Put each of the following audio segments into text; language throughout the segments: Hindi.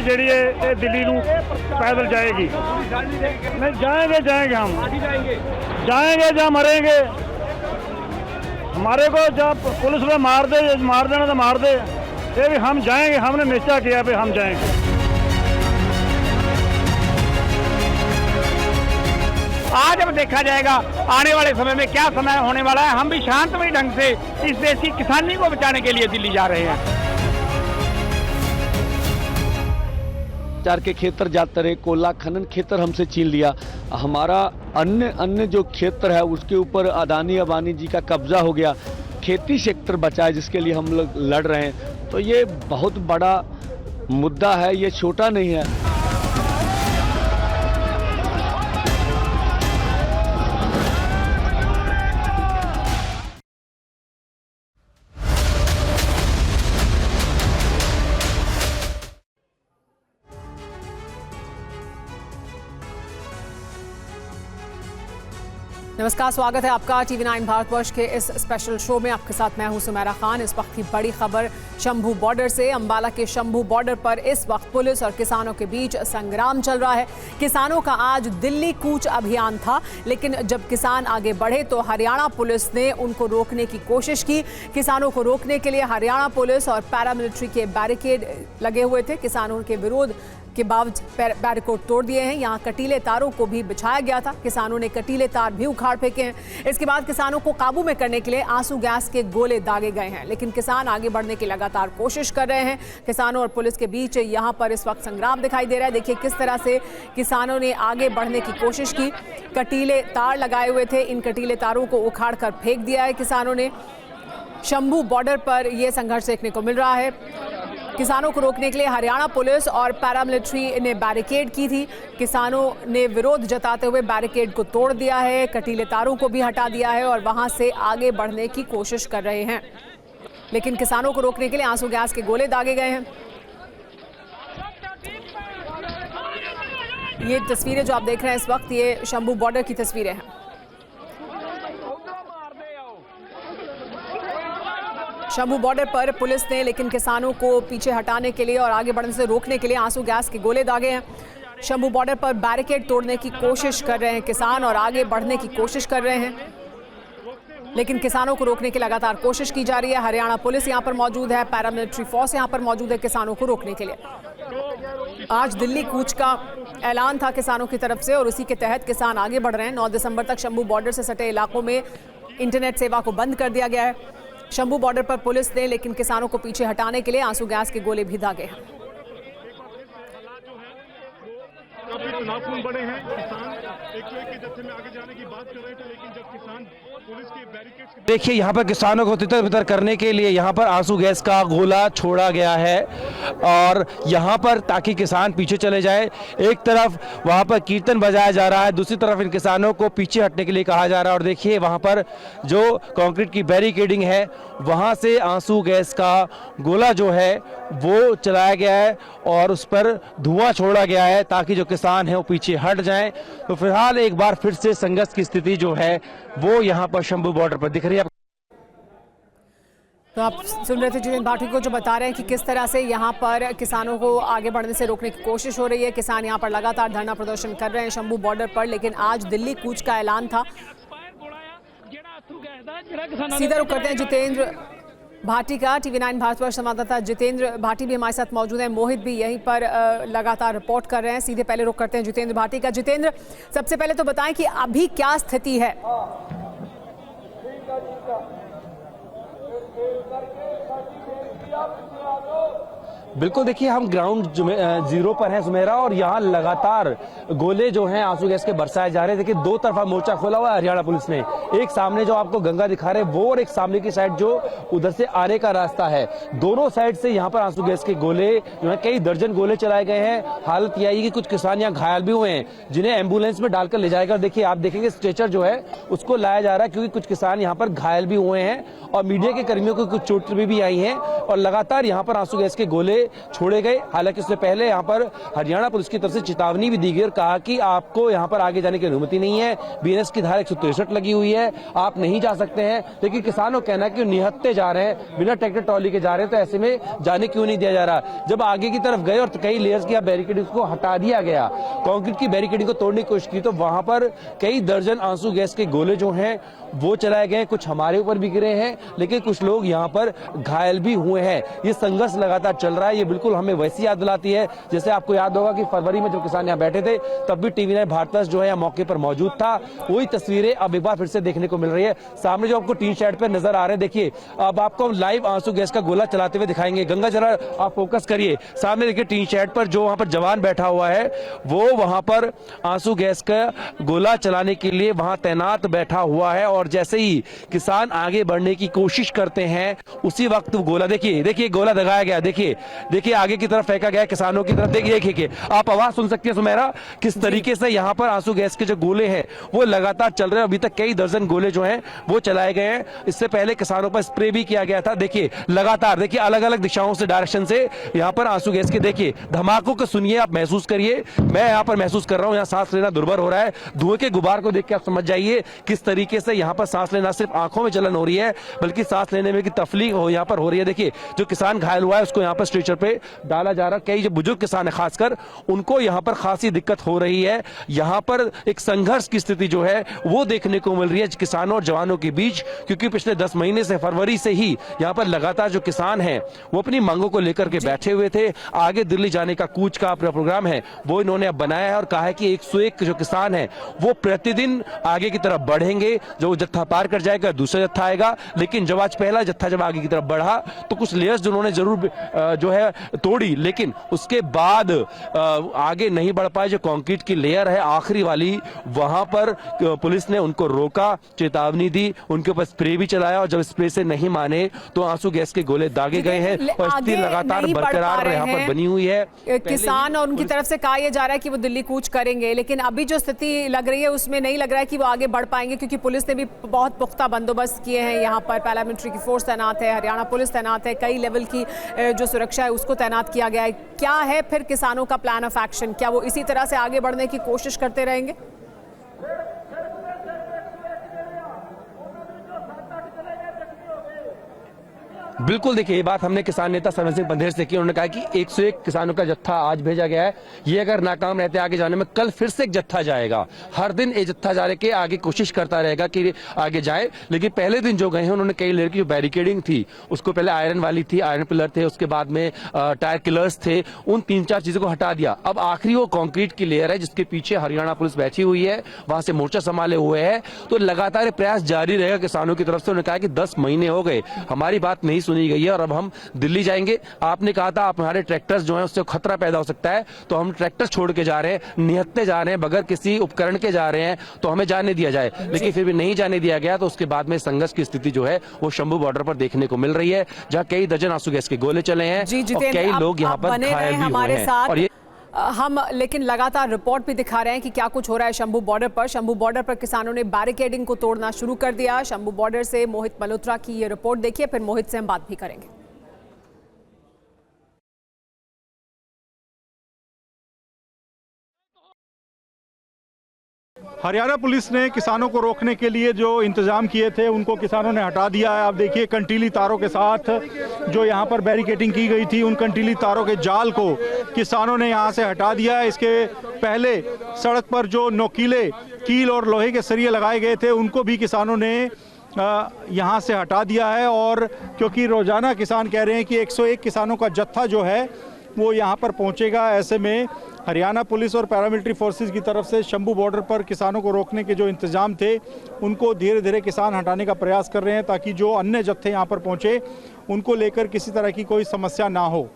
गाड़ी जी है दिल्ली नू पैदल जाएगी। नहीं जाएंगे हम जाएंगे जहाँ मरेंगे। हमारे को जब पुलिस में मार देना तो मार दे, ये भी हम जाएंगे। हमने निश्चय किया भी हम जाएंगे। आज अब देखा जाएगा आने वाले समय में क्या समय होने वाला है। हम भी शांतमय ढंग से इस देश की किसानी को बचाने के लिए दिल्ली जा रहे हैं। चार के क्षेत्र जाते रहे, कोयला खनन क्षेत्र हमसे छीन लिया। हमारा अन्य जो क्षेत्र है उसके ऊपर अदानी अंबानी जी का कब्जा हो गया। खेती क्षेत्र बचा है जिसके लिए हम लोग लड़ रहे हैं। तो ये बहुत बड़ा मुद्दा है, ये छोटा नहीं है। नमस्कार, स्वागत है आपका TV9 भारतवर्ष के इस स्पेशल शो में। आपके साथ मैं हूं सुमेरा खान। इस वक्त की बड़ी खबर शंभू बॉर्डर से। अंबाला के शंभू बॉर्डर पर इस वक्त पुलिस और किसानों के बीच संग्राम चल रहा है। किसानों का आज दिल्ली कूच अभियान था, लेकिन जब किसान आगे बढ़े तो हरियाणा पुलिस ने उनको रोकने की कोशिश की। किसानों को रोकने के लिए हरियाणा पुलिस और पैरामिलिट्री के बैरिकेड लगे हुए थे। किसानों के विरोध के बावजूद बैरिकेड तोड़ दिए हैं। यहाँ कटीले तारों को भी बिछाया गया था। किसानों ने कटीले तार भी उखाड़ फेंके हैं। इसके बाद किसानों को काबू में करने के लिए आंसू गैस के गोले दागे गए हैं, लेकिन किसान आगे बढ़ने की लगातार कोशिश कर रहे हैं। किसानों और पुलिस के बीच यहाँ पर इस वक्त संग्राम दिखाई दे रहा है। देखिए किस तरह से किसानों ने आगे बढ़ने की कोशिश की। कटीले तार लगाए हुए थे, इन कटीले तारों को उखाड़ कर फेंक दिया है किसानों ने। शंभू बॉर्डर पर यह संघर्ष देखने को मिल रहा है। किसानों को रोकने के लिए हरियाणा पुलिस और पैरामिलिट्री ने बैरिकेड की थी। किसानों ने विरोध जताते हुए बैरिकेड को तोड़ दिया है, कटीले तारों को भी हटा दिया है और वहां से आगे बढ़ने की कोशिश कर रहे हैं। लेकिन किसानों को रोकने के लिए आंसू गैस के गोले दागे गए हैं। ये तस्वीरें जो आप देख रहे हैं इस वक्त, ये शंभू बॉर्डर की तस्वीरें हैं। शंभू बॉर्डर पर पुलिस ने लेकिन किसानों को पीछे हटाने के लिए और आगे बढ़ने से रोकने के लिए आंसू गैस के गोले दागे हैं। शंभू बॉर्डर पर बैरिकेड तोड़ने की कोशिश कर रहे हैं किसान और आगे बढ़ने की कोशिश कर रहे हैं, लेकिन किसानों को रोकने की लगातार कोशिश की जा रही है। हरियाणा पुलिस यहाँ पर मौजूद है, पैरामिलिट्री फोर्स यहाँ पर मौजूद है किसानों को रोकने के लिए। आज दिल्ली कूच का ऐलान था किसानों की तरफ से और उसी के तहत किसान आगे बढ़ रहे हैं। 9 दिसंबर तक शंभू बॉर्डर से सटे इलाकों में इंटरनेट सेवा को बंद कर दिया गया है। शंभू बॉर्डर पर पुलिस ने लेकिन किसानों को पीछे हटाने के लिए आंसू गैस के गोले भी दागे हैं। बड़े हैं किसान एक के जत्थे में आगे जाने की बात कर रहे थे, लेकिन जब किसान पुलिस के बैरिकेड्स देखिए यहाँ पर किसानों को तितर-बितर करने के लिए यहाँ पर आंसू गैस का गोला छोड़ा गया है और यहाँ पर ताकि किसान पीछे चले जाए। एक तरफ वहाँ पर कीर्तन बजाया जा रहा है, दूसरी तरफ इन किसानों को पीछे हटने के लिए कहा जा रहा है। और देखिए वहाँ पर जो कंक्रीट की बैरिकेडिंग है वहाँ से आंसू गैस का गोला जो है वो चलाया गया है और उस पर धुआं छोड़ा गया है ताकि जो किसान है वो पीछे हट जाएं। तो फिलहाल एक बार फिर से संघर्ष की स्थिति जो है वो यहाँ पर शंभू बॉर्डर पर दिख रही है। तो आप सुन रहे थे जितेंद्र भाटी को जो बता रहे हैं कि किस तरह से यहाँ पर किसानों को आगे बढ़ने से रोकने की कोशिश हो रही है। किसान यहाँ पर लगातार धरना प्रदर्शन कर रहे हैं शंभू बॉर्डर पर, लेकिन आज दिल्ली कूच का ऐलान था। सीधा रुख करते हैं जितेंद्र भाटी का। TV9 भारतवर्ष संवाददाता जितेंद्र भाटी भी हमारे साथ मौजूद हैं, मोहित भी यहीं पर लगातार रिपोर्ट कर रहे हैं। सीधे पहले रुख करते हैं जितेंद्र भाटी का। जितेंद्र, सबसे पहले तो बताएं कि अभी क्या स्थिति है? बिल्कुल, देखिए हम ग्राउंड जीरो पर हैं सुमेरा और यहाँ लगातार गोले जो हैं आंसू गैस के बरसाए जा रहे हैं। देखिए दो तरफा मोर्चा खोला हुआ है हरियाणा पुलिस ने, एक सामने जो आपको गंगा दिखा रहे हैं वो और एक सामने की साइड जो उधर से आने का रास्ता है। दोनों साइड से यहाँ पर आंसू गैस के गोले जो है कई दर्जन गोले चलाए गए हैं। हालत यह है कि कुछ किसान यहाँ घायल भी हुए हैं जिन्हें एम्बुलेंस में डालकर ले जाएगा। देखिए आप देखेंगे स्ट्रेचर जो है उसको लाया जा रहा है क्योंकि कुछ किसान यहाँ पर घायल भी हुए हैं और मीडिया के कर्मियों को कुछ चोट भी आई है और लगातार यहाँ पर आंसू गैस के गोले छोड़े गए। हालांकि उससे पहले यहाँ पर हरियाणा पुलिस की तरफ से चेतावनी भी दी गई और कहा कि आपको यहाँ पर आगे जाने की अनुमति नहीं है, बीएनएस की धारा 163 लगी हुई है, आप नहीं जा सकते हैं। लेकिन किसानों कहना है कि निहत्ते जा रहे हैं, बिना ट्रैक्टर ट्रॉली के जा रहे हैं, तो ऐसे में जाने क्यों नहीं दिया जा रहा। जब आगे की तरफ गए और कई लेयर्स की बैरिकेडिंग को हटा दिया गया, कंक्रीट की बैरिकेडिंग को तोड़ने की कोशिश की, तो वहां पर कई दर्जन आंसू गैस के गोले जो हैं वो चलाए गए। कुछ हमारे ऊपर भी गिरे हैं, लेकिन कुछ लोग यहाँ पर घायल भी हुए हैं। ये संघर्ष लगातार चल रहा है। ये बिल्कुल हमें वैसी याद दिलाती है जैसे आपको याद होगा कि फरवरी में जब किसान यहाँ बैठे थे तब भी TV9 भारतवर्ष जो है यहाँ मौके पर मौजूद था। वही तस्वीरें अब एक बार फिर से देखने को मिल रही है। सामने जो आपको टीन शेड पर नजर आ रहे हैं, देखिए अब आपको हम लाइव आंसू गैस का गोला चलाते हुए दिखाएंगे। गंगा जरा आप फोकस करिए, सामने देखिए टीन शेड पर जो वहां पर जवान बैठा हुआ है वो वहां पर आंसू गैस का गोला चलाने के लिए वहां तैनात बैठा हुआ है। और जैसे ही किसान आगे बढ़ने की कोशिश करते हैं उसी वक्त गोला देखिए गोला दगाया गया। देखिए आगे की तरफ फेंका गया किसानों की तरफ। देखिए आप आवाज सुन सकते हैं सुमेरा, किस तरीके से यहाँ पर आंसू गैस के जो गोले हैं वो लगातार चल रहे हैं। अभी तक कई दर्जन गोले जो हैं वो चलाए गए हैं। इससे पहले किसानों पर स्प्रे भी किया गया था। देखिए लगातार देखिए अलग अलग दिशाओं से, डायरेक्शन से यहाँ पर आंसू गैस के देखिए धमाकों को सुनिए, आप महसूस करिए। मैं यहाँ पर महसूस कर रहा हूँ, यहाँ सांस लेना दुर्भर हो रहा है। धुएं के गुबार को देख के आप समझ जाइए किस तरीके से यहाँ पर सांस लेना, सिर्फ आंखों में जलन हो रही है बल्कि सांस लेने में की तकलीफ यहाँ पर हो रही है। देखिए जो किसान घायल हुआ है उसको यहाँ पर स्ट्रेचर पे डाला जा रहा है। कई जो बुजुर्ग किसान है खासकर उनको यहाँ पर खासी दिक्कत हो रही है। यहाँ पर एक संघर्ष की स्थिति जो है वो देखने को मिल रही है किसानों और जवानों के बीच, क्योंकि पिछले 10 महीने से, फरवरी से ही यहाँ पर लगातार जो किसान हैं वो अपनी मांगों को लेकर के बैठे हुए थे। आगे दिल्ली जाने का कूच का अपना प्रोग्राम है वो इन्होंने अब बनाया है और कहा है कि 101 जो किसान है वो प्रतिदिन आगे की तरफ बढ़ेंगे। जो जत्था पार कर जाएगा दूसरा जत्था आएगा। लेकिन जब आज पहला जत्था जब आगे की तरफ बढ़ा तो कुछ लेयर्स जिन्होंने जरूर जो है तोड़ी, लेकिन उसके बाद आगे नहीं बढ़ पाए। जो कंक्रीट की लेयर है आखिरी वाली, वहां पर पुलिस ने उनको रोका, चेतावनी दी, उनके ऊपर स्प्रे भी चलाया और जब स्प्रे से नहीं माने तो आंसू गैस के गोले दागे गए हैं। परिस्थिति लगातार बरकरार यहाँ पर बनी हुई है। किसान और उनकी तरफ से कहा यह जा रहा है कि वो दिल्ली कूच करेंगे, लेकिन अभी जो स्थिति लग रही है उसमें नहीं लग रहा है कि वो आगे बढ़ पाएंगे, क्योंकि पुलिस ने भी बहुत पुख्ता बंदोबस्त किए हैं। यहाँ पर पैरामिलिट्री की फोर्स तैनात है, हरियाणा पुलिस तैनात है, कई लेवल की जो सुरक्षा है उसको तैनात किया गया है। क्या है फिर किसानों का प्लान ऑफ एक्शन? क्या वो इसी तरह से आगे बढ़ने की कोशिश करते रहेंगे? बिल्कुल, देखिए ये बात हमने किसान नेता सरवन सिंह बंधेर से की। उन्होंने कहा कि 101 किसानों का जत्था आज भेजा गया है। ये अगर नाकाम रहते आगे जाने में, कल फिर से एक जत्था जाएगा। हर दिन एक जत्था जाने के आगे कोशिश करता रहेगा कि आगे जाए। लेकिन पहले दिन जो गए हैं उन्होंने कई लेयर की जो बैरिकेडिंग थी उसको, पहले आयरन वाली थी, आयरन पिलर थे, उसके बाद में टायर किलर्स थे, उन 3-4 चीजों को हटा दिया। अब आखिरी वो कंक्रीट की लेयर है जिसके पीछे हरियाणा पुलिस बैठी हुई है, वहां से मोर्चा संभाले हुए है। तो लगातार प्रयास जारी रहेगा किसानों की तरफ से। उन्होंने कहा कि 10 महीने हो गए, हमारी बात नहीं सुनी गई है और अब हम दिल्ली जाएंगे। आपने कहा था आप हमारे ट्रैक्टर्स जो हैं उससे खतरा पैदा हो सकता है, तो हम ट्रैक्टर छोड़ के जा रहे हैं, निहत्ते जा रहे हैं, बगैर किसी उपकरण के जा रहे हैं, तो हमें जाने दिया जाए। लेकिन फिर भी नहीं जाने दिया गया। तो उसके बाद में संघर्ष की स्थिति जो है वो शंभू बॉर्डर पर देखने को मिल रही है, जहां कई दर्जन आंसू गैस के गोले चले हैं और कई लोग यहाँ पर घायल भी हुए हैं। और ये हम लेकिन लगातार रिपोर्ट भी दिखा रहे हैं कि क्या कुछ हो रहा है शंभू बॉर्डर पर। शंभू बॉर्डर पर किसानों ने बैरिकेडिंग को तोड़ना शुरू कर दिया। शंभू बॉर्डर से मोहित मल्होत्रा की ये रिपोर्ट देखिए, फिर मोहित से हम बात भी करेंगे। हरियाणा पुलिस ने किसानों को रोकने के लिए जो इंतजाम किए थे उनको किसानों ने हटा दिया है। आप देखिए कंटीली तारों के साथ जो यहाँ पर बैरिकेडिंग की गई थी, उन कंटीली तारों के जाल को किसानों ने यहाँ से हटा दिया है। इसके पहले सड़क पर जो नोकीले कील और लोहे के सरिये लगाए गए थे उनको भी किसानों ने यहाँ से हटा दिया है। और क्योंकि रोजाना किसान कह रहे हैं कि 101 किसानों का जत्था जो है वो यहाँ पर पहुँचेगा, ऐसे में हरियाणा पुलिस और पैरामिलिट्री फोर्सेस की तरफ से शंभू बॉर्डर पर किसानों को रोकने के जो इंतजाम थे उनको धीरे धीरे किसान हटाने का प्रयास कर रहे हैं, ताकि जो अन्य जत्थे यहाँ पर पहुँचे उनको लेकर किसी तरह की कोई समस्या ना हो।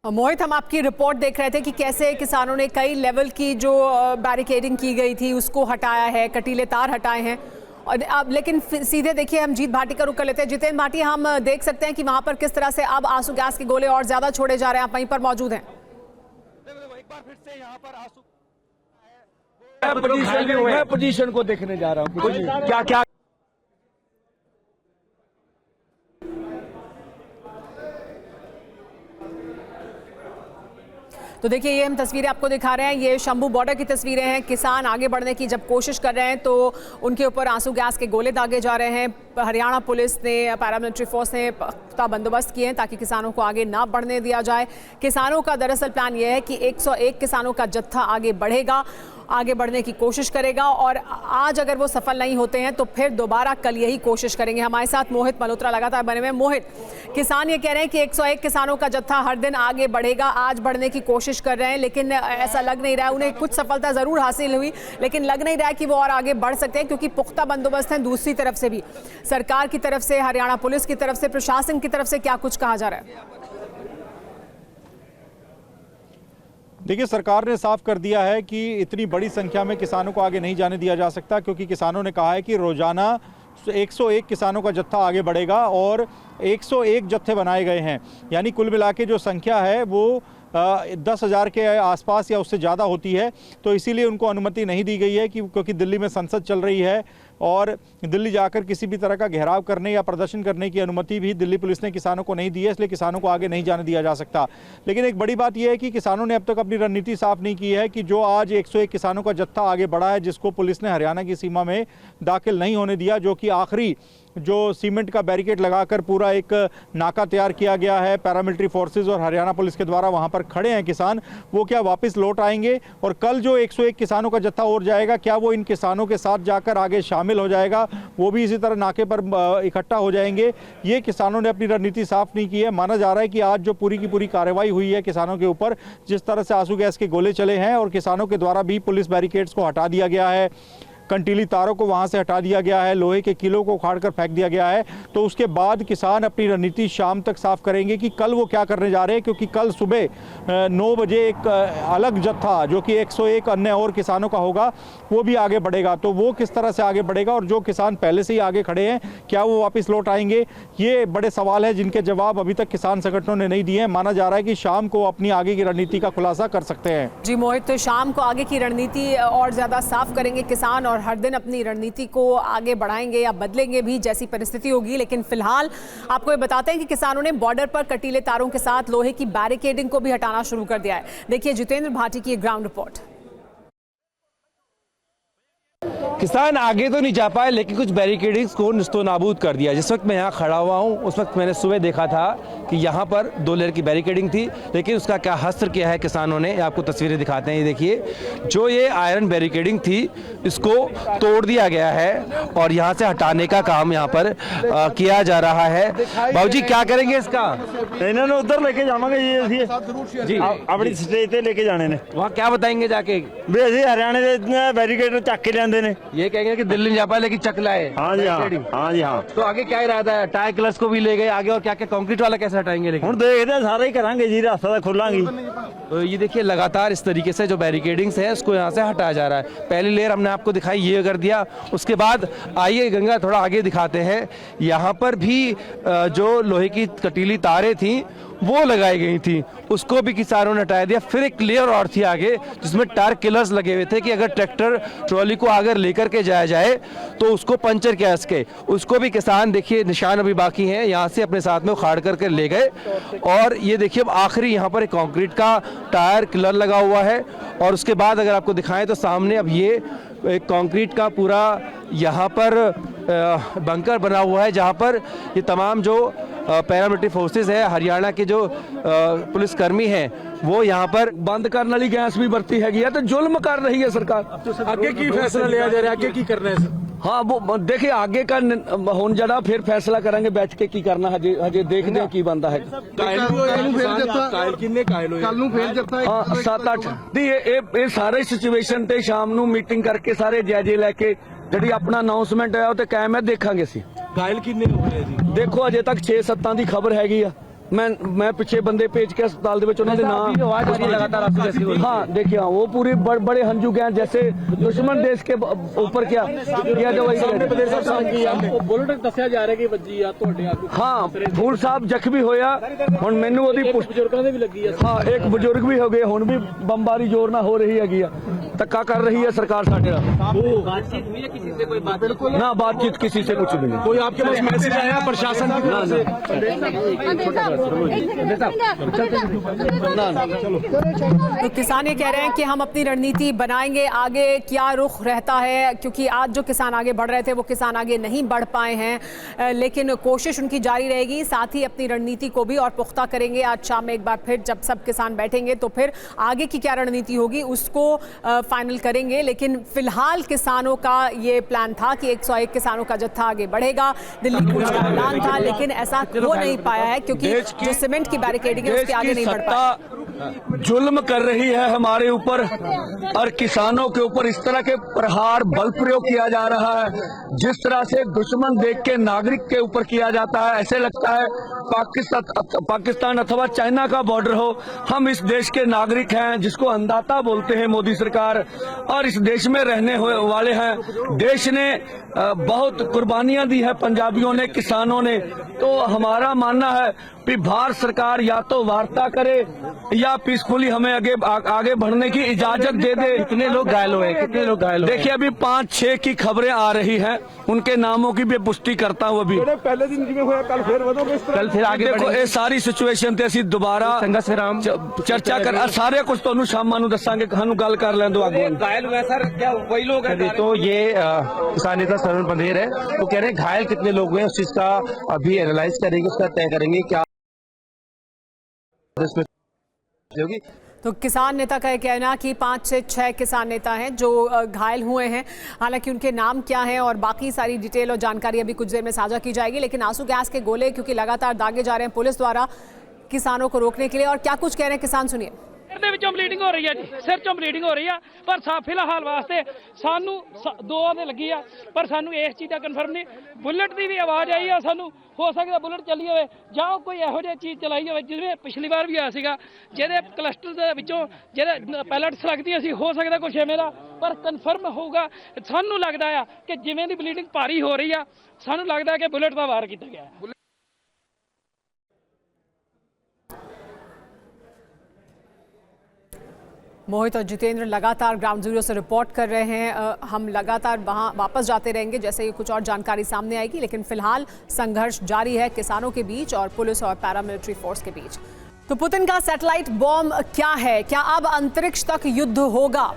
मोहित, हम आपकी रिपोर्ट देख रहे थे कि कैसे किसानों ने कई लेवल की जो बैरिकेडिंग की गई थी उसको हटाया है, कटीले तार हटाए हैं। और अब लेकिन सीधे देखिए हम जीत भाटी का रुख कर लेते हैं। जितेंद्र भाटी, हम देख सकते हैं कि वहां पर किस तरह से अब आंसू गैस के गोले और ज्यादा छोड़े जा रहे हैं। आप वहीं पर मौजूद हैं। एक बार फिर से यहाँ पर आंसू, मैं पोजीशन को देखने जा रहा हूँ क्या क्या तो देखिए ये हम तस्वीरें आपको दिखा रहे हैं, ये शंभू बॉर्डर की तस्वीरें हैं। किसान आगे बढ़ने की जब कोशिश कर रहे हैं तो उनके ऊपर आंसू गैस के गोले दागे जा रहे हैं। हरियाणा पुलिस ने, पैरामिलिट्री फोर्स ने पुख्ता बंदोबस्त किए हैं ताकि किसानों को आगे ना बढ़ने दिया जाए। किसानों का दरअसल प्लान ये है कि 101 किसानों का जत्था आगे बढ़ेगा, आगे बढ़ने की कोशिश करेगा और आज अगर वो सफल नहीं होते हैं तो फिर दोबारा कल यही कोशिश करेंगे। हमारे साथ मोहित मल्होत्रा लगातार बने हुए। मोहित, किसान ये कह रहे हैं कि 101 किसानों का जत्था हर दिन आगे बढ़ेगा, आज बढ़ने की कोशिश कर रहे हैं, लेकिन ऐसा लग नहीं रहा है। उन्हें कुछ सफलता जरूर हासिल हुई लेकिन लग नहीं रहा है कि वो और आगे बढ़ सकते हैं क्योंकि पुख्ता बंदोबस्त है। दूसरी तरफ से भी सरकार की तरफ से, हरियाणा पुलिस की तरफ से, प्रशासन की तरफ से क्या कुछ कहा जा रहा है? देखिए, सरकार ने साफ कर दिया है कि इतनी बड़ी संख्या में किसानों को आगे नहीं जाने दिया जा सकता क्योंकि किसानों ने कहा है कि रोजाना 101 किसानों का जत्था आगे बढ़ेगा और 101 जत्थे बनाए गए हैं, यानी कुल मिला के जो संख्या है वो 10,000 के आसपास या उससे ज़्यादा होती है। तो इसीलिए उनको अनुमति नहीं दी गई है कि क्योंकि दिल्ली में संसद चल रही है और दिल्ली जाकर किसी भी तरह का घेराव करने या प्रदर्शन करने की अनुमति भी दिल्ली पुलिस ने किसानों को नहीं दी है, इसलिए किसानों को आगे नहीं जाने दिया जा सकता। लेकिन एक बड़ी बात यह है कि किसानों ने अब तक अपनी रणनीति साफ नहीं की है कि जो आज 101 किसानों का जत्था आगे बढ़ा है, जिसको पुलिस ने हरियाणा की सीमा में दाखिल नहीं होने दिया, जो कि आखिरी जो सीमेंट का बैरिकेड लगाकर पूरा एक नाका तैयार किया गया है, पैरामिलिट्री फोर्सेस और हरियाणा पुलिस के द्वारा वहां पर खड़े हैं किसान, वो क्या वापस लौट आएंगे और कल जो 101 किसानों का जत्था और जाएगा, क्या वो इन किसानों के साथ जाकर आगे शामिल हो जाएगा, वो भी इसी तरह नाके पर इकट्ठा हो जाएंगे? ये किसानों ने अपनी रणनीति साफ नहीं की है। माना जा रहा है कि आज जो पूरी की पूरी कार्रवाई हुई है किसानों के ऊपर, जिस तरह से आंसू गैस के गोले चले हैं और किसानों के द्वारा भी पुलिस बैरिकेड्स को हटा दिया गया है, कंटीली तारों को वहां से हटा दिया गया है, लोहे के किलों को उखाड़कर फेंक दिया गया है, तो उसके बाद किसान अपनी रणनीति शाम तक साफ करेंगे कि कल वो क्या करने जा रहे हैं। क्योंकि कल सुबह 9 बजे एक अलग जत्था जो कि 101 अन्य और किसानों का होगा वो भी आगे बढ़ेगा। तो वो किस तरह से आगे बढ़ेगा और जो किसान पहले से ही आगे खड़े हैं क्या वो वापस लौट आएंगे, ये बड़े सवाल है जिनके जवाब अभी तक किसान संगठनों ने नहीं दिए हैं। माना जा रहा है कि शाम को अपनी आगे की रणनीति का खुलासा कर सकते हैं। जी मोहित, तो शाम को आगे की रणनीति और ज्यादा साफ करेंगे किसान और हर दिन अपनी रणनीति को आगे बढ़ाएंगे या बदलेंगे भी, जैसी परिस्थिति होगी। लेकिन फिलहाल आपको ये बताते हैं कि किसानों ने बॉर्डर पर कटीले तारों के साथ लोहे की बैरिकेडिंग को भी हटाना शुरू कर दिया है। देखिए जितेंद्र भाटी की ग्राउंड रिपोर्ट। किसान आगे तो नहीं जा पाए लेकिन कुछ बैरिकेडिंग्स को निस्तो नाबूद कर दिया। जिस वक्त मैं यहाँ खड़ा हुआ हूँ उस वक्त मैंने सुबह देखा था कि यहाँ पर 2 लेयर की बैरिकेडिंग थी, लेकिन उसका क्या हस्त्र किया है किसानों ने, आपको तस्वीरें दिखाते हैं। ये देखिए, जो ये आयरन बैरिकेडिंग थी इसको तोड़ दिया गया है और यहाँ से हटाने का काम यहाँ पर किया जा रहा है। बाबूजी क्या करेंगे इसका? इन्होंने उधर लेके जावांगे जी, अपनी स्टेज पे लेके जाने ने। वहाँ क्या बताएंगे जाके? भी असी हरियाणा के बैरिकेड चक के लेंदे ने। ये कहेंगे कि दिल्ली नहीं जा पाए लेकिन चक लाए। हाँ जी हाँ, हाँ जी हाँ। तो आगे क्या इरादा है? टायर क्लच को भी ले गए आगे और क्या क्या कंक्रीट वाला कैसे हटाएंगे? लेकिन हुण देखते हैं, सारा ही करांगे जी, रास्ता तो खोलांगे। तो ये देखिए लगातार इस तरीके से जो बैरिकेडिंग्स है उसको यहाँ से हटाया जा रहा है। पहली लेयर हमने आपको दिखाई, ये कर दिया। उसके बाद आइए गंगा थोड़ा आगे दिखाते हैं। यहाँ पर भी जो लोहे की कटीली तारें थी वो लगाई गई थी, उसको भी किसानों ने हटा दिया। फिर एक लेयर और थी आगे जिसमें टायर किलर्स लगे हुए थे कि अगर ट्रैक्टर ट्रॉली को अगर लेकर के जाया जाए तो उसको पंचर किया सके, उसको भी किसान देखिए निशान अभी बाकी हैं, यहाँ से अपने साथ में उखाड़ करके ले गए। और ये देखिए अब आखिरी यहाँ पर एक कंक्रीट का टायर किलर लगा हुआ है और उसके बाद अगर आपको दिखाएं तो सामने अब ये एक कंक्रीट का पूरा यहाँ पर बंकर बना हुआ है जहाँ पर ये तमाम जो पैरामिलिट्री फोर्सेस है, हरियाणा के जो पुलिसकर्मी हैं वो यहाँ पर बंद करने वाली गैस भी बरती हैगी है तो जुल्म कर रही है सरकार। आगे की फैसला लिया जा रहा है, आगे की करना है? हाँ वो देखिए आगे का होने जड़ा फिर फैसला करेंगे बैठ के की करना है, हजे देखते हैं की बनता है। हाँ 7-8 ये सारे सिचुएशन ते शाम नू मीटिंग करके सारे जायजे लेके जी अपना अनाउंसमेंट है तो कायम है देखांगे सी। घायल कितने हो गए जी? देखो अजे तक 6-7 की खबर हैगी आ। मैं पिछे बंदे भेज के अस्पताल लगातार। हाँ देखिए वो पूरे बड़े हंजू गए जैसे दुश्मन देश के ऊपर क्या हाँ फूल साहब जख्मी होया हुण मैनू ओदी हाँ एक बुजुर्ग भी हो गए, हुण भी बमबारी जोर ना हो रही हैगी आ, धक्का कर रही है सरकार साडे ना। बातचीत किसी से कुछ भी नहीं। कोई आपके पास मैसेज आया प्रशासन की? तो किसान ये कह रहे हैं कि हम अपनी रणनीति बनाएंगे, आगे क्या रुख रहता है, क्योंकि आज जो किसान आगे बढ़ रहे थे वो किसान आगे नहीं बढ़ पाए हैं, लेकिन कोशिश उनकी जारी रहेगी। साथ ही अपनी रणनीति को भी और पुख्ता करेंगे। आज शाम में एक बार फिर जब सब किसान बैठेंगे तो फिर आगे की क्या रणनीति होगी उसको फाइनल करेंगे। लेकिन फिलहाल किसानों का ये प्लान था कि 101 किसानों का जत्था आगे बढ़ेगा। दिल्ली कूच का प्लान था, लेकिन ऐसा हो नहीं पाया है क्योंकि जो सीमेंट की बैरिकेडिंग है उसके आगे नहीं बढ़ पाया। जुल्म कर रही है हमारे ऊपर और किसानों के ऊपर इस तरह के प्रहार बल प्रयोग किया जा रहा है, जिस तरह से दुश्मन देख के नागरिक के ऊपर किया जाता है। ऐसे लगता है पाकिस्तान अथवा चाइना का बॉर्डर हो। हम इस देश के नागरिक हैं, जिसको अन्नदाता बोलते हैं मोदी सरकार, और इस देश में रहने वाले हैं। देश ने बहुत कुर्बानियां दी है, पंजाबियों ने, किसानों ने। तो हमारा मानना है कि भारत सरकार या तो वार्ता करे या पीसफुली हमें आगे बढ़ने की इजाजत दे दे। कितने लोग घायल हुए, कितने लोग घायल हुए? देखिए अभी 5-6 की खबरें आ रही हैं, उनके नामों की भी पुष्टि करता हूँ। अभी पहले दिन जिਵੇਂ ਹੋਇਆ कल फिर आगे देखो ये सारी सिचुएशन ਤੇ ਅਸੀਂ ਦੁਬਾਰਾ ਚਰਚਾ ਕਰ सारे कुछ ਤੁਹਾਨੂੰ ਸ਼ਾਮਾਂ ਨੂੰ ਦੱਸਾਂਗੇ। ਸਾਨੂੰ ਗੱਲ ਕਰ ਲੈਣ ਦਿਓ ਆਗੇ। घायल हुए सर, क्या वही लोग हैं? तो ये किसान नेता सरवण बंधेर है, वो कह रहे हैं घायल कितने लोग हुए उस चीज का अभी एनालाइज करेंगे, उसका तय करेंगे क्या होगी। तो किसान नेता का यह कहना कि 5 से 6 किसान नेता हैं जो घायल हुए हैं। हालांकि उनके नाम क्या हैं और बाकी सारी डिटेल और जानकारी अभी कुछ देर में साझा की जाएगी। लेकिन आंसू गैस के गोले क्योंकि लगातार दागे जा रहे हैं पुलिस द्वारा किसानों को रोकने के लिए। और क्या कुछ कह रहे हैं किसान, सुनिए। सिर ਦੇ ਵਿੱਚੋਂ ਬਲੀਡਿੰਗ ਹੋ ਰਹੀ ਹੈ ਜੀ, ਸਿਰ ਚੋਂ ਬਲੀਡਿੰਗ ਹੋ ਰਹੀ ਆ, ਪਰ ਫਿਲਹਾਲ ਵਾਸਤੇ ਸਾਨੂੰ 2 ਦੇ ਲੱਗੀ ਆ, ਪਰ ਸਾਨੂੰ ਇਸ ਚੀਜ਼ ਦਾ ਕਨਫਰਮ ਨਹੀਂ। ਬੁਲਟ ਦੀ ਵੀ ਆਵਾਜ਼ ਆਈ ਆ, ਸਾਨੂੰ ਹੋ ਸਕਦਾ ਬੁਲਟ ਚੱਲੀ ਹੋਵੇ ਜਾਂ ਕੋਈ ਇਹੋ ਜਿਹੀ ਚੀਜ਼ ਚਲਾਈ ਹੋਵੇ ਜਿਵੇਂ ਪਿਛਲੀ ਵਾਰ ਵੀ ਆਇਆ ਸੀਗਾ, ਜਿਹਦੇ ਕਲਸਟਰ ਦੇ ਵਿੱਚੋਂ ਜਿਹੜੇ ਪੈਲਟਸ ਲੱਗਦੀਆਂ ਸੀ। ਹੋ ਸਕਦਾ ਕੁਛ ਐਵੇਂ ਦਾ, ਪਰ ਕਨਫਰਮ ਹੋਊਗਾ। ਸਾਨੂੰ ਲੱਗਦਾ ਆ ਕਿ ਜਿਵੇਂ ਦੀ ਬਲੀਡਿੰਗ ਭਾਰੀ ਹੋ ਰਹੀ ਆ, ਸਾਨੂੰ ਲੱਗਦਾ ਕਿ ਬੁਲਟ ਦਾ ਵਾਰ ਕੀਤਾ ਗਿਆ ਹੈ। मोहित और जितेंद्र लगातार ग्राउंड जीरो से रिपोर्ट कर रहे हैं। हम लगातार वहां वापस जाते रहेंगे जैसे ही कुछ और जानकारी सामने आएगी। लेकिन फिलहाल संघर्ष जारी है किसानों के बीच और पुलिस और पैरामिलिट्री फोर्स के बीच। तो पुतिन का सैटेलाइट बॉम्ब क्या है? क्या अब अंतरिक्ष तक युद्ध होगा?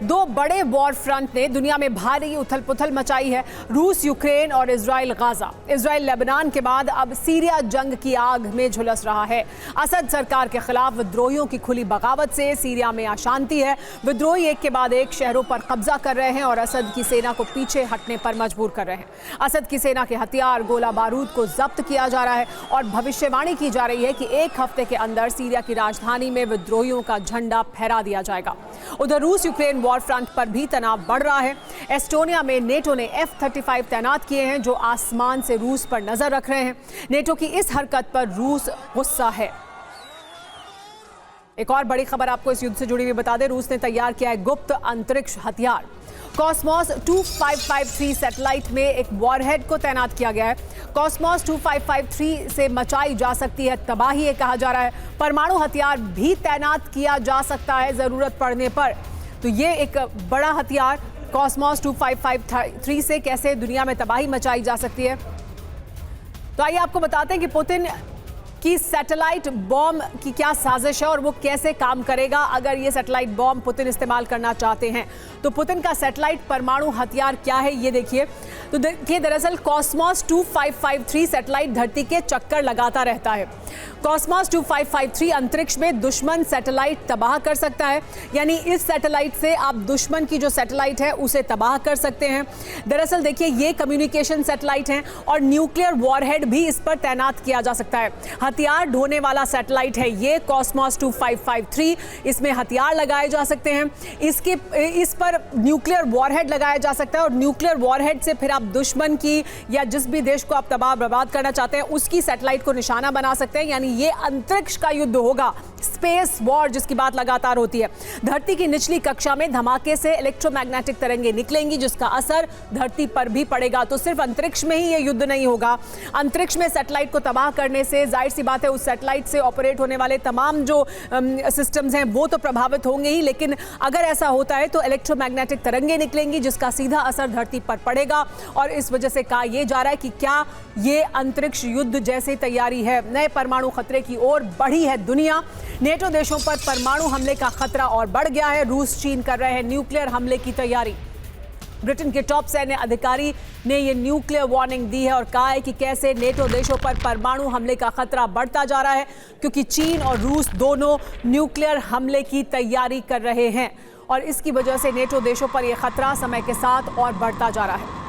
2 बड़े वॉर फ्रंट ने दुनिया में भारी उथल-पुथल मचाई है। रूस यूक्रेन और इजराइल गाजा। इजराइल लेबनान के बाद अब सीरिया जंग की आग में झुलस रहा है। असद सरकार के खिलाफ विद्रोहियों की खुली बगावत से सीरिया में अशांति है। विद्रोही एक के बाद एक शहरों पर कब्जा कर रहे हैं और असद की सेना को पीछे हटने पर मजबूर कर रहे हैं। असद की सेना के हथियार, गोला बारूद को जब्त किया जा रहा है और भविष्यवाणी की जा रही है कि 1 हफ्ते के अंदर सीरिया की राजधानी में विद्रोहियों का झंडा फहरा दिया जाएगा। उधर रूस यूक्रेन वॉर फ्रंट पर भी तनाव बढ़ रहा है। एस्टोनिया में नेटो ने F-35 तैनात किए हैं जो आसमान से रूस पर नजर रख रहे हैं। नेटो की इस हरकत पर रूस गुस्सा है। एक और बड़ी खबर आपको इस युद्ध से जुड़ी हुई बता दें। रूस ने तैयार किया है गुप्त अंतरिक्ष हथियार। कॉस्मोस 2553 सैटेलाइट में एक वॉरहेड को तैनात किया गया है। कॉस्मोस 2553 से मचाई जा सकती है तबाही, ये कहा जा रहा है। परमाणु हथियार भी तैनात किया जा सकता है जरूरत पड़ने पर। तो ये एक बड़ा हथियार कॉस्मोस 2553 से कैसे दुनिया में तबाही मचाई जा सकती है। तो आइए आपको बताते हैं कि पुतिन कि सैटेलाइट बॉम्ब की क्या साजिश है और वो कैसे काम करेगा अगर ये सैटेलाइट बॉम्ब पुतिन इस्तेमाल करना चाहते हैं। तो पुतिन का सैटेलाइट परमाणु हथियार क्या है ये देखिए। तो देखिए दरअसल कॉस्मोस 2553 सैटेलाइट धरती के चक्कर लगाता रहता है। कॉस्मोस 2553 अंतरिक्ष में दुश्मन सैटेलाइट तबाह कर सकता है, यानी इस सैटेलाइट से आप दुश्मन की जो सैटेलाइट है उसे तबाह कर सकते हैं। दरअसल देखिए ये कम्युनिकेशन सैटेलाइट हैं और न्यूक्लियर वॉरहेड भी इस पर तैनात किया जा सकता है। हथियार ढोने वाला सैटेलाइट है ये कॉस्मोस 2553। इसमें हथियार लगाए जा सकते हैं, इस पर न्यूक्लियर वॉरहेड लगाया जा सकता है और न्यूक्लियर वॉरहेड से फिर आप दुश्मन की या जिस भी देश को आप तबाह बर्बाद करना चाहते हैं उसकी सैटेलाइट को निशाना बना सकते हैं। यानी ये अंतरिक्ष का युद्ध होगा, स्पेस वॉर जिसकी बात लगातार होती है। धरती की निचली कक्षा में धमाके से इलेक्ट्रोमैग्नेटिक तरंगें निकलेंगी जिसका असर धरती पर भी पड़ेगा। तो सिर्फ अंतरिक्ष में ही ये युद्ध नहीं होगा। अंतरिक्ष में सैटेलाइट को तबाह करने से जाहिर सी बात है उस सैटेलाइट से ऑपरेट होने वाले तमाम जो सिस्टम्स हैं वो तो प्रभावित होंगे ही, लेकिन अगर ऐसा होता है तो इलेक्ट्रोमैग्नेटिक तरंगें निकलेंगी जिसका सीधा असर धरती पर पड़ेगा और इस वजह से कहा यह जा रहा है कि क्या ये अंतरिक्ष युद्ध जैसी तैयारी है। नए परमाणु खतरे की ओर बढ़ी है दुनिया। नेटो देशों पर परमाणु हमले का खतरा और बढ़ गया है। रूस चीन कर रहे हैं न्यूक्लियर हमले की तैयारी। ब्रिटेन के टॉप सैन्य अधिकारी ने यह न्यूक्लियर वार्निंग दी है और कहा है कि कैसे नेटो देशों पर परमाणु हमले का खतरा बढ़ता जा रहा है, क्योंकि चीन और रूस दोनों न्यूक्लियर हमले की तैयारी कर रहे हैं और इसकी वजह से नेटो देशों पर यह खतरा समय के साथ और बढ़ता जा रहा है।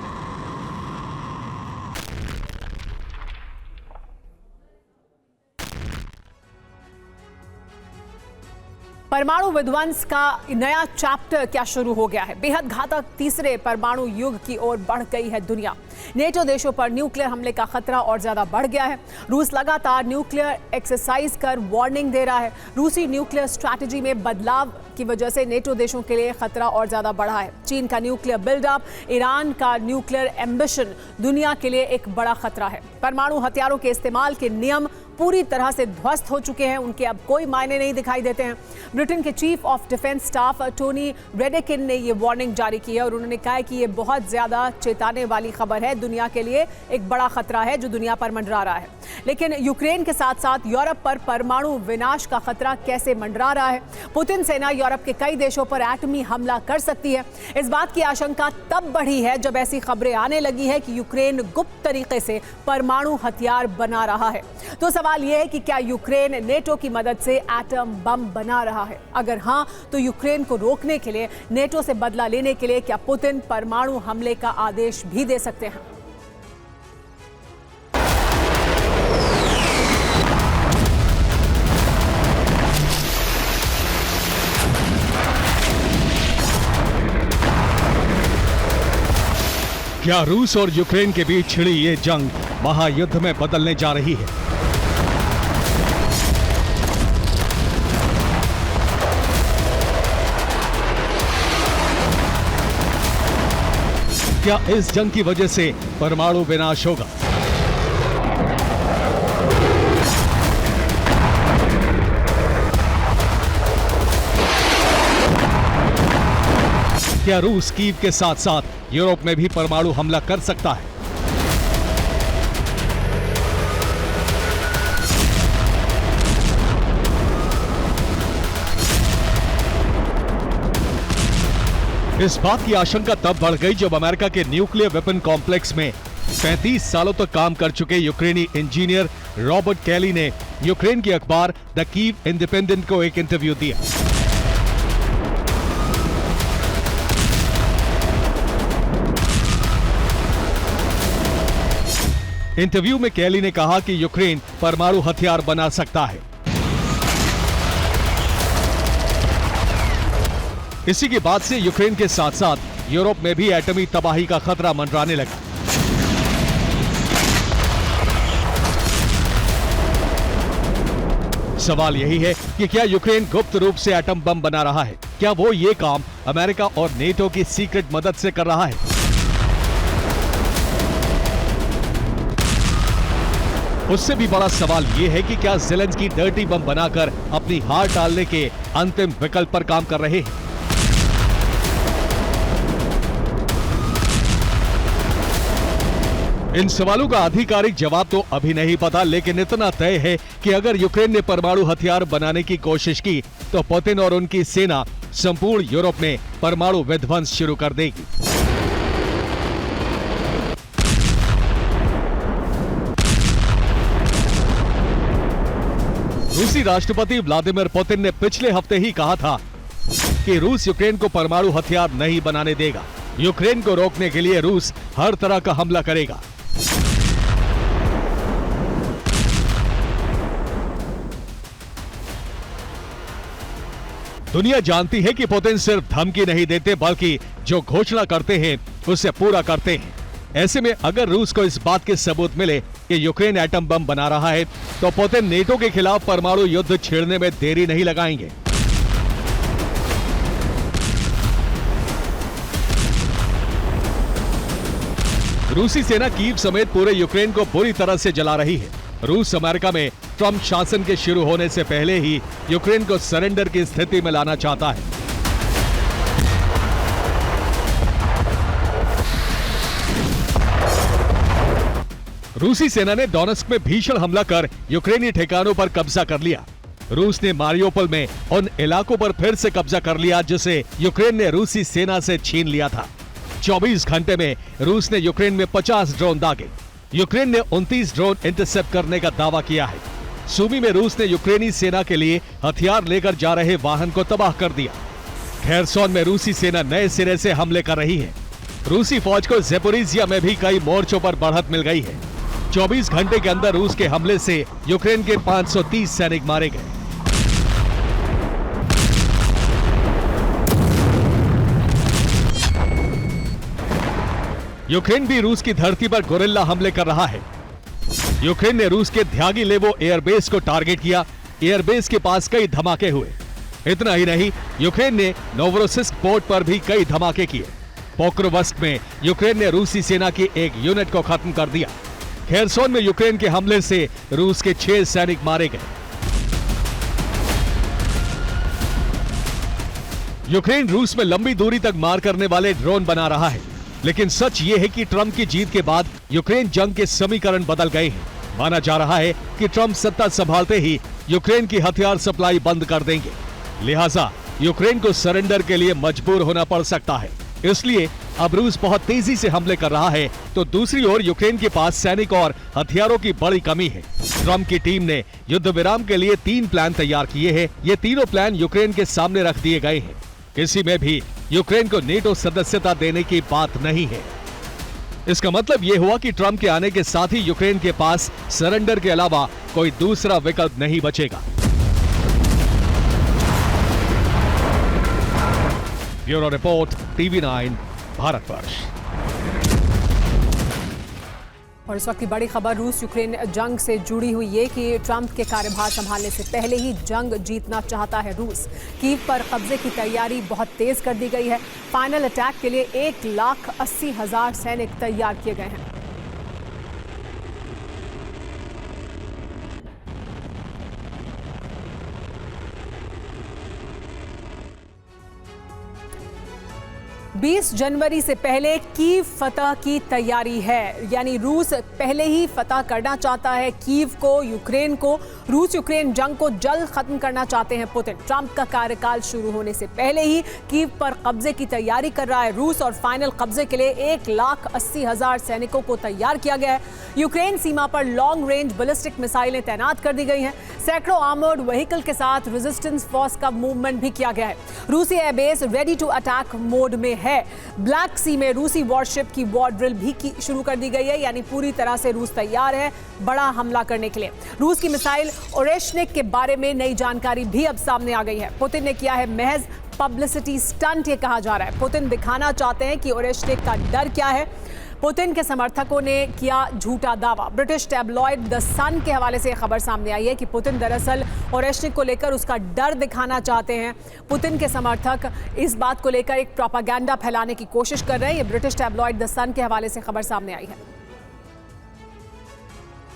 परमाणु विध्वंस का नया चैप्टर क्या शुरू हो गया है। बेहद घातक तीसरे परमाणु युग की ओर बढ़ गई है दुनिया। नेटो देशों पर न्यूक्लियर हमले का खतरा और ज्यादा बढ़ गया है। रूस लगातार न्यूक्लियर एक्सरसाइज कर वार्निंग दे रहा है। रूसी न्यूक्लियर स्ट्रैटेजी में बदलाव की वजह से नेटो देशों के लिए खतरा और ज्यादा बढ़ा है। चीन का न्यूक्लियर बिल्डअप, ईरान का न्यूक्लियर एम्बिशन दुनिया के लिए एक बड़ा खतरा है। परमाणु हथियारों के इस्तेमाल के नियम पूरी तरह से ध्वस्त हो चुके हैं, उनके अब कोई मायने नहीं दिखाई देते हैं। ब्रिटेन के chief of defence staff Tony Radakin ने यह वार्निंग जारी की है और उन्होंने कहा है कि यह बहुत ज्यादा चेताने वाली खबर है। दुनिया के लिए एक बड़ा खतरा है जो दुनिया पर मंडरा रहा है। लेकिन यूक्रेन के साथ साथ यूरोप पर परमाणु विनाश का खतरा कैसे मंडरा रहा है। पुतिन सेना यूरोप के कई देशों पर एटमी हमला कर सकती है। इस बात की आशंका तब बढ़ी है जब ऐसी खबरें आने लगी है कि यूक्रेन गुप्त तरीके से परमाणु हथियार बना रहा है। तो सवाल यह है कि क्या यूक्रेन नेटो की मदद से एटम बम बना रहा है? अगर हां, तो यूक्रेन को रोकने के लिए, नेटो से बदला लेने के लिए क्या पुतिन परमाणु हमले का आदेश भी दे सकते हैं? क्या रूस और यूक्रेन के बीच छिड़ी ये जंग महायुद्ध में बदलने जा रही है? क्या इस जंग की वजह से परमाणु विनाश होगा? क्या रूस कीव के साथ साथ यूरोप में भी परमाणु हमला कर सकता है? इस बात की आशंका तब बढ़ गई जब अमेरिका के न्यूक्लियर वेपन कॉम्प्लेक्स में 35 सालों तक काम कर चुके यूक्रेनी इंजीनियर रॉबर्ट कैली ने यूक्रेन के अखबार द कीव इंडिपेंडेंट को एक इंटरव्यू दिया। इंटरव्यू में कैली ने कहा कि यूक्रेन परमाणु हथियार बना सकता है। इसी के बाद से यूक्रेन के साथ साथ यूरोप में भी एटमी तबाही का खतरा मंडराने लगा। सवाल यही है कि क्या यूक्रेन गुप्त रूप से एटम बम बना रहा है? क्या वो ये काम अमेरिका और नेटो की सीक्रेट मदद से कर रहा है? उससे भी बड़ा सवाल यह है कि क्या ज़ेलेंस्की डर्टी बम बनाकर अपनी हार टालने के अंतिम विकल्प पर काम कर रहे हैं? इन सवालों का आधिकारिक जवाब तो अभी नहीं पता, लेकिन इतना तय है कि अगर यूक्रेन ने परमाणु हथियार बनाने की कोशिश की तो पुतिन और उनकी सेना संपूर्ण यूरोप में परमाणु विध्वंस शुरू कर देगी। रूसी राष्ट्रपति व्लादिमीर पुतिन ने पिछले हफ्ते ही कहा था कि रूस यूक्रेन को परमाणु हथियार नहीं बनाने देगा। यूक्रेन को रोकने के लिए रूस हर तरह का हमला करेगा। दुनिया जानती है कि पुतिन सिर्फ धमकी नहीं देते बल्कि जो घोषणा करते हैं उसे पूरा करते हैं। ऐसे में अगर रूस को इस बात के सबूत मिले कि यूक्रेन एटम बम बना रहा है तो पुतिन नेटो के खिलाफ परमाणु युद्ध छेड़ने में देरी नहीं लगाएंगे। रूसी सेना कीव समेत पूरे यूक्रेन को बुरी तरह से जला रही है। रूस अमेरिका में ट्रंप शासन के शुरू होने से पहले ही यूक्रेन को सरेंडर की स्थिति में लाना चाहता है। रूसी सेना ने डोनेस्क में भीषण हमला कर यूक्रेनी ठिकानों पर कब्जा कर लिया। रूस ने मारियोपोल में उन इलाकों पर फिर से कब्जा कर लिया जिसे यूक्रेन ने रूसी सेना से छीन लिया था। 24 घंटे में रूस ने यूक्रेन में 50 ड्रोन दागे। यूक्रेन ने 29 ड्रोन इंटरसेप्ट करने का दावा किया है। सूमी में रूस ने यूक्रेनी सेना के लिए हथियार लेकर जा रहे वाहन को तबाह कर दिया। खेरसोन में रूसी सेना नए सिरे से हमले कर रही है। रूसी फौज को ज़ेपोरिजिया में भी कई मोर्चों पर बढ़त मिल गई है। 24 घंटे के अंदर रूस के हमले से यूक्रेन के 530 सैनिक मारे गए। यूक्रेन भी रूस की धरती पर गोरिल्ला हमले कर रहा है। यूक्रेन ने रूस के ध्यागिलेवो एयरबेस को टारगेट किया। एयरबेस के पास कई धमाके हुए। इतना ही नहीं, यूक्रेन ने नोवरोसिस्क पोर्ट पर भी कई धमाके किए। पोक्रोवस्क में यूक्रेन ने रूसी सेना की एक यूनिट को खत्म कर दिया। खेरसोन में यूक्रेन के हमले से रूस के 6 सैनिक मारे गए। यूक्रेन रूस में लंबी दूरी तक मार करने वाले ड्रोन बना रहा है। लेकिन सच ये है कि ट्रंप की जीत के बाद यूक्रेन जंग के समीकरण बदल गए हैं। माना जा रहा है कि ट्रंप सत्ता संभालते ही यूक्रेन की हथियार सप्लाई बंद कर देंगे। लिहाजा यूक्रेन को सरेंडर के लिए मजबूर होना पड़ सकता है। इसलिए अब रूस बहुत तेजी से हमले कर रहा है, तो दूसरी ओर यूक्रेन के पास सैनिक और हथियारों की बड़ी कमी है। ट्रंप की टीम ने युद्ध विराम के लिए 3 प्लान तैयार किए हैं। ये तीनों प्लान यूक्रेन के सामने रख दिए गए हैं। किसी में भी यूक्रेन को नेटो सदस्यता देने की बात नहीं है। इसका मतलब यह हुआ कि ट्रंप के आने के साथ ही यूक्रेन के पास सरेंडर के अलावा कोई दूसरा विकल्प नहीं बचेगा। Bureau report, TV9 Bharatvarsh. और इस वक्त की बड़ी खबर रूस यूक्रेन जंग से जुड़ी हुई ये कि ट्रंप के कार्यभार संभालने से पहले ही जंग जीतना चाहता है रूस। कीव पर कब्जे की तैयारी बहुत तेज कर दी गई है। फाइनल अटैक के लिए 1,80,000 सैनिक तैयार किए गए हैं। बीस जनवरी से पहले कीव फतह की तैयारी है, यानी रूस पहले ही फतह करना चाहता है कीव को, यूक्रेन को। रूस यूक्रेन जंग को जल्द खत्म करना चाहते हैं पुतिन। ट्रंप का कार्यकाल शुरू होने से पहले ही कीव पर कब्जे की तैयारी कर रहा है रूस और फाइनल कब्जे के लिए 1,80,000 सैनिकों को तैयार किया गया है। यूक्रेन सीमा पर लॉन्ग रेंज बैलिस्टिक मिसाइलें तैनात कर दी गई हैं। सैकड़ों आर्मर्ड व्हीकल के साथ रेजिस्टेंस फोर्स का मूवमेंट भी किया गया है। रूसी airbase ready to attack mode में है। ब्लैक सी में रूसी वॉरशिप की वॉर ड्रिल भी शुरू कर दी गई है, यानी पूरी तरह से रूस तैयार है बड़ा हमला करने के लिए। रूस की मिसाइल ओरेशनिक के बारे में नई जानकारी भी अब सामने आ गई है। पुतिन ने किया है महज पब्लिसिटी स्टंट, ये कहा जा रहा है। पुतिन दिखाना चाहते हैं कि ओरेशनिक का डर क्या है। पुतिन के समर्थकों ने किया झूठा दावा। ब्रिटिश टैबलॉइड द सन के हवाले से खबर सामने आई है कि पुतिन दरअसल ओरेशनिक को लेकर उसका डर दिखाना चाहते हैं। पुतिन के समर्थक इस बात को लेकर एक प्रोपेगेंडा फैलाने की कोशिश कर रहे हैं। ये ब्रिटिश टैबलॉइड द सन के हवाले से खबर सामने आई है।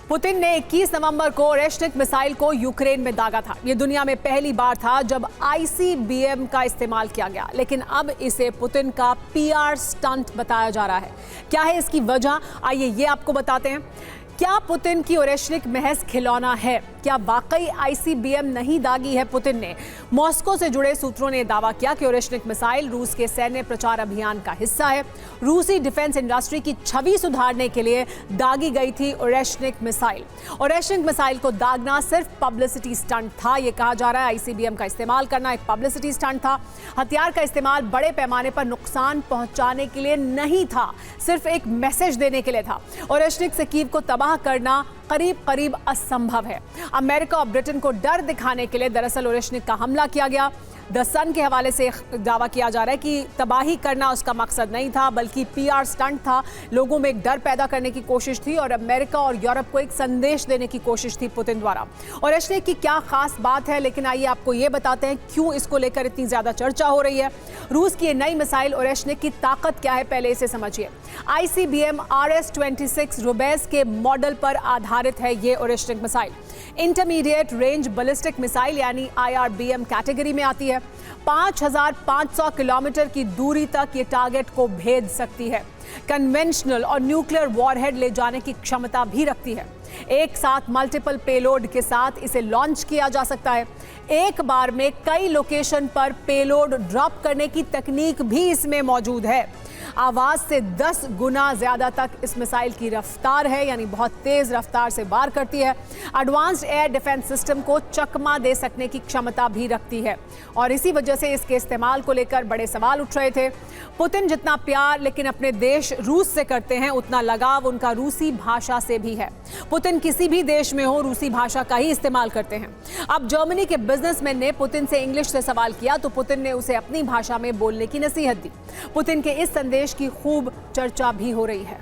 पुतिन ने 21 नवंबर को ओरेशनिक मिसाइल को यूक्रेन में दागा था। ये दुनिया में पहली बार था जब ICBM का इस्तेमाल किया गया, लेकिन अब इसे पुतिन का PR स्टंट बताया जा रहा है। क्या है इसकी वजह, आइए ये आपको बताते हैं। क्या पुतिन की ओरेशनिक महज खिलौना है? क्या वाकई ICBM नहीं दागी है पुतिन ने? मॉस्को से जुड़े सूत्रों ने दावा किया कि ओरेशनिक मिसाइल रूस के सैन्य प्रचार अभियान का हिस्सा है। रूसी डिफेंस इंडस्ट्री की छवि सुधारने के लिए दागी गई थी ओरेशनिक मिसाइल। ओरेशनिक मिसाइल को दागना सिर्फ पब्लिसिटी स्टंट था, यह कहा जा रहा है। ICBM का इस्तेमाल करना एक पब्लिसिटी स्टंट था। हथियार का इस्तेमाल बड़े पैमाने पर नुकसान पहुंचाने के लिए नहीं था, सिर्फ एक मैसेज देने के लिए था। ओरेशनिक से कीव को तबाह करना करीब करीब असंभव है। अमेरिका और ब्रिटेन को डर दिखाने के लिए दरअसल ओरेशनिक का हमला किया गया। द सन के हवाले से दावा किया जा रहा है कि तबाही करना उसका मकसद नहीं था, बल्कि PR स्टंट था। लोगों में एक डर पैदा करने की कोशिश थी और अमेरिका और यूरोप को एक संदेश देने की कोशिश थी पुतिन द्वारा। ओरेशनिक की क्या खास बात है, लेकिन आइए आपको ये बताते हैं क्यों इसको लेकर इतनी ज्यादा चर्चा हो रही है। रूस की नई मिसाइल ओरेशनिक की ताकत क्या है, पहले इसे समझिए। ICBM RS-26 रुबेस के मॉडल पर आधारित है ये Oreshnik missile. Intermediate range ballistic missile यानी IRBM कैटेगरी में आती है। है। 5,500 किलोमीटर की दूरी तक ये टारगेट को भेद सकती है। कन्वेंशनल और न्यूक्लियर वॉरहेड ले जाने की क्षमता भी रखती है। एक साथ मल्टीपल पेलोड के साथ इसे लॉन्च किया जा सकता है। एक बार में कई लोकेशन पर पेलोड ड्रॉप करने की तकनीक भी इसमें मौजूद है। आवाज से 10 गुना ज्यादा तक इस मिसाइल की रफ्तार है, यानी बहुत तेज रफ्तार से वार करती है। एडवांस्ड एयर डिफेंस सिस्टम को चकमा दे सकने की क्षमता भी रखती है और इसी वजह से इसके इस्तेमाल को लेकर बड़े सवाल उठ रहे थे। पुतिन जितना प्यार लेकिन अपने देश रूस से करते हैं, उतना लगाव उनका रूसी भाषा से भी है। पुतिन किसी भी देश में हो रूसी भाषा का ही इस्तेमाल करते हैं। अब जर्मनी के बिजनेसमैन ने पुतिन से इंग्लिश से सवाल किया तो पुतिन ने उसे अपनी भाषा में बोलने की नसीहत दी। पुतिन के इस संदेश की खूब चर्चा भी हो रही है।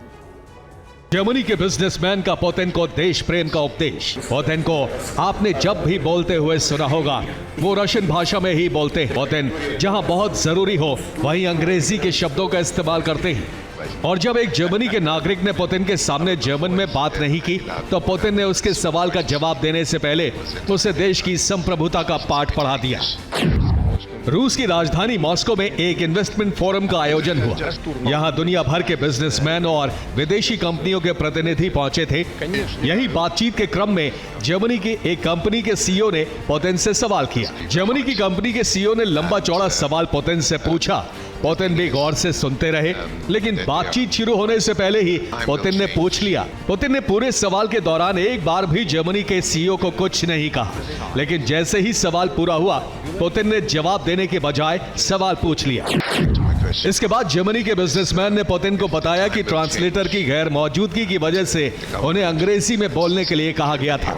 जर्मनी के बिजनेसमैन का पुतिन को देश प्रेम का उपदेश। पुतिन को आपने जब भी बोलते हुए सुना होगा वो रशियन भाषा में ही बोलते हैं। पुतिन जहां बहुत जरूरी हो वहीं अंग्रेजी के शब्दों का इस्तेमाल करते हैं। और जब एक जर्मनी के नागरिक ने पुतिन के सामने जर्मन में बात नहीं की तो पुतिन ने उसके सवाल का जवाब देने से पहले उसे देश की संप्रभुता का पाठ पढ़ा दिया। रूस की राजधानी मॉस्को में एक इन्वेस्टमेंट फोरम का आयोजन हुआ। यहां दुनिया भर के बिजनेसमैन और विदेशी कंपनियों के प्रतिनिधि पहुंचे थे। यही बातचीत के क्रम में जर्मनी की एक कंपनी के सीईओ ने पुतिन से सवाल किया। जर्मनी की कंपनी के सीईओ ने लंबा चौड़ा सवाल पुतिन से पूछा। पुतिन भी गौर से सुनते रहे, लेकिन बातचीत शुरू होने से पहले ही पुतिन ने पूछ लिया। पुतिन ने पूरे सवाल के दौरान एक बार भी जर्मनी के सीईओ को कुछ नहीं कहा, लेकिन जैसे ही सवाल पूरा हुआ पुतिन ने जवाब देने के बजाय सवाल पूछ लिया। इसके बाद जर्मनी के बिजनेसमैन ने पुतिन को बताया कि ट्रांसलेटर की गैर मौजूदगी की वजह से उन्हें अंग्रेजी में बोलने के लिए कहा गया था।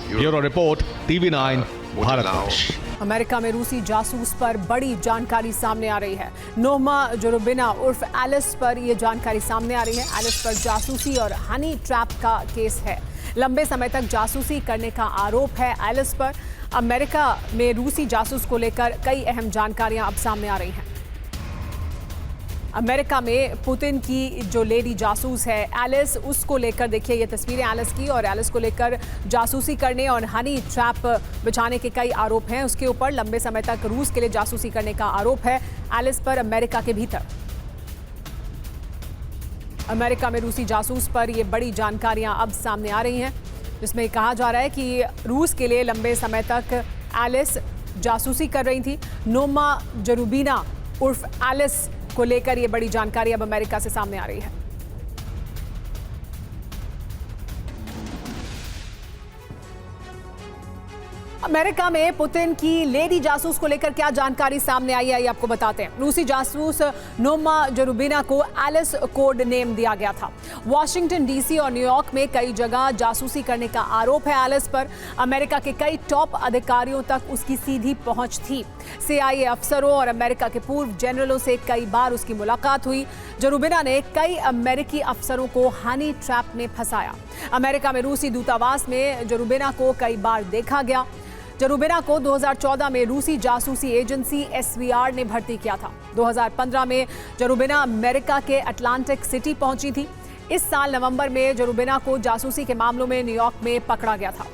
Bureau report, TV9 Bharatvarsh. America में रूसी जासूस पर बड़ी जानकारी सामने आ रही है। नोमा जोरोबिना उर्फ एलिस पर यह जानकारी सामने आ रही है। एलिस पर जासूसी और हनी ट्रैप का केस है। लंबे समय तक जासूसी करने का आरोप है एलिस पर। अमेरिका में रूसी जासूस को लेकर कई अहम जानकारियां अब सामने आ रही हैं। अमेरिका में पुतिन की जो लेडी जासूस है एलिस, उसको लेकर देखिए ये तस्वीरें एलिस की, और एलिस को लेकर जासूसी करने और हनी ट्रैप बिछाने के कई आरोप हैं। उसके ऊपर लंबे समय तक रूस के लिए जासूसी करने का आरोप है एलिस पर अमेरिका के भीतर। अमेरिका में रूसी जासूस पर ये बड़ी जानकारियां अब सामने आ रही हैं, जिसमें कहा जा रहा है कि रूस के लिए लंबे समय तक एलिस जासूसी कर रही थी। नोमा जोरोबिना उर्फ एलिस को लेकर ये बड़ी जानकारी अब अमेरिका से सामने आ रही है। अमेरिका में पुतिन की लेडी जासूस को लेकर क्या जानकारी सामने आई है, ये आपको बताते हैं। रूसी जासूस नोमा जोरोबिना को एलिस कोड नेम दिया गया था। वॉशिंगटन डीसी और न्यूयॉर्क में कई जगह जासूसी करने का आरोप है एलिस पर। अमेरिका के कई टॉप अधिकारियों तक उसकी सीधी पहुंच थी। CIA अफसरों और अमेरिका के पूर्व जनरलों से कई बार उसकी मुलाकात हुई। जोरोबिना ने कई अमेरिकी अफसरों को हनी ट्रैप में फंसाया। अमेरिका में रूसी दूतावास में जोरोबिना को कई बार देखा गया। जोरोबिना को 2014 में रूसी जासूसी एजेंसी SVR ने भर्ती किया था। 2015 में जोरोबिना अमेरिका के अटलांटिक सिटी पहुंची थी। इस साल नवंबर में जोरोबिना को जासूसी के मामलों में न्यूयॉर्क में पकड़ा गया था।